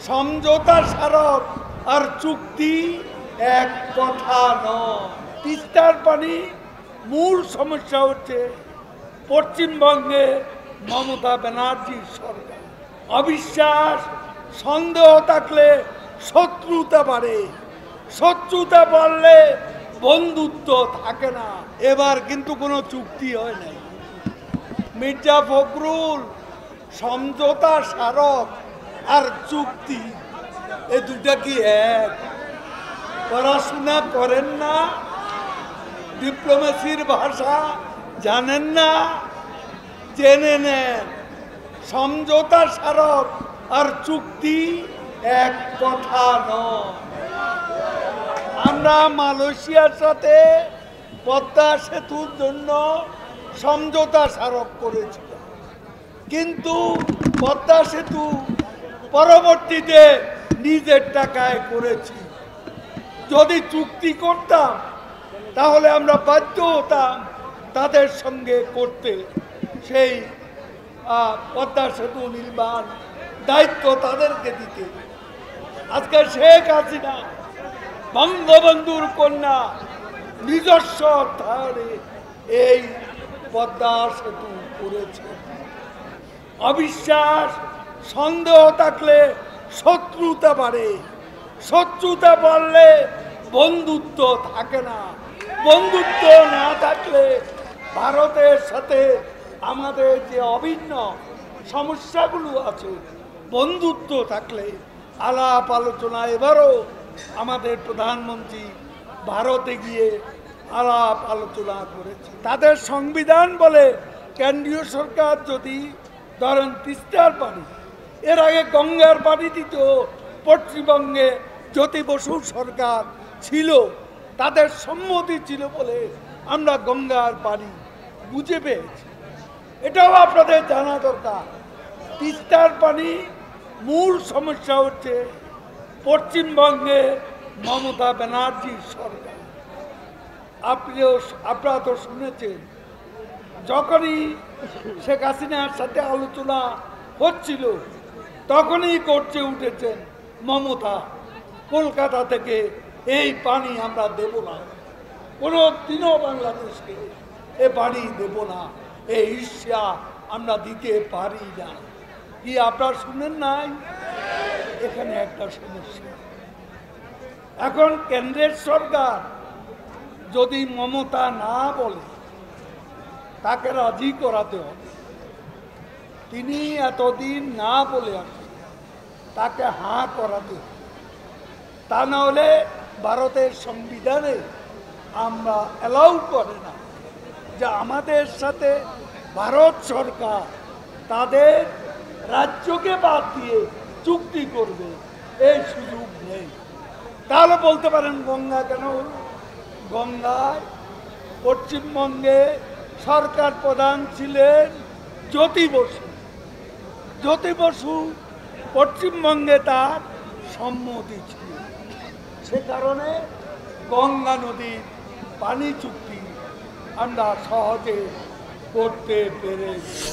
সমঝোতা স্মারক আর চুক্তি এক কথা নয়। তিস্তার পানি মূল সমস্যা হচ্ছে পশ্চিমবঙ্গে মমতা ব্যানার্জির সরকার। অবিশ্বাস সন্দেহ থাকলে শত্রুতা বাড়ে, শত্রুতা বাড়লে বন্ধুত্ব থাকে না। এবার কিন্তু কোনো চুক্তি হয় নাই। মির্জা ফখরুল সমঝোতা স্মারক আর চুক্তি এ দুটা কি এক? পড়াশোনা করেন না, ডিপ্লোমেসির ভাষা জানেন না? জেনে নেন, সমঝোতা স্মারক আর চুক্তি এক কথা নয়। আমরা মালয়েশিয়ার সাথে পদ্মা সেতুর জন্য সমঝোতা স্মারক করেছিলাম, কিন্তু পদ্মা সেতু পরবর্তীতে নিজের টাকায় করেছি। যদি চুক্তি করতাম তাহলে আমরা বাধ্য হতাম তাদের সঙ্গে করতে। সেই পদ্মা সেতু নির্মাণ দায়িত্ব তাদেরকে দিতে। আজকে শেখ হাসিনা বঙ্গবন্ধুর কন্যা নিজস্ব অর্থায়নে এই পদ্মা সেতু করেছে। অবিশ্বাস সন্দেহ থাকলে শত্রুতা বাড়ে, শত্রুতা বাড়লে বন্ধুত্ব থাকে না। বন্ধুত্ব না থাকলে ভারতের সাথে আমাদের যে অভিন্ন সমস্যাগুলো আছে, বন্ধুত্ব থাকলে আলাপ আলোচনা। এবারও আমাদের প্রধানমন্ত্রী ভারতে গিয়ে আলাপ আলোচনা করেছে। তাদের সংবিধান বলে কেন্দ্রীয় সরকার যদি ধরেন তিস্তার পানি, এর আগে গঙ্গার পানি দিত, পশ্চিমবঙ্গে জ্যোতি বসু সরকার ছিল, তাদের সম্মতি ছিল বলে আমরা গঙ্গার পানি বুঝে পেয়েছি। এটাও আপনাদের জানা দরকার। তিস্তার পানি মূল সমস্যা হচ্ছে পশ্চিমবঙ্গে মমতা ব্যানার্জির সরকার। আপনারা তো শুনেছেন, যখনই শেখ হাসিনার সাথে আলোচনা হচ্ছিল তখনই করতে উঠেছেন মমতা, কলকাতা থেকে এই পানি আমরা দেব না, কোনো দিনও বাংলাদেশকে এ পানি দেব না, এই ঈর্ষা আমরা দিতে পারি না। কি আপনারা শুনেন নাই? এখানে একটা সমস্যা। এখন কেন্দ্রের সরকার যদি মমতা না বলে, তাকে রাজি করাতে হবে। তিনি এতদিন না বলে আসছেন, তাকে হাঁ করাতে হবে। তা না হলে ভারতের সংবিধানে আমরা অ্যালাউ করে না যে আমাদের সাথে ভারত সরকার তাদের রাজ্যকে বাদ দিয়ে চুক্তি করবে, এই সুযোগ নেই। তাহলে বলতে পারেন গঙ্গা কেন হল? গঙ্গায় পশ্চিমবঙ্গে সরকার প্রধান ছিলেন জ্যোতি বসু। জ্যোতি বসু পশ্চিমবঙ্গে তার সম্মতি ছিল, সে কারণে গঙ্গা নদীর পানি চুক্তি আমরা সহজে করতে পেরেছি।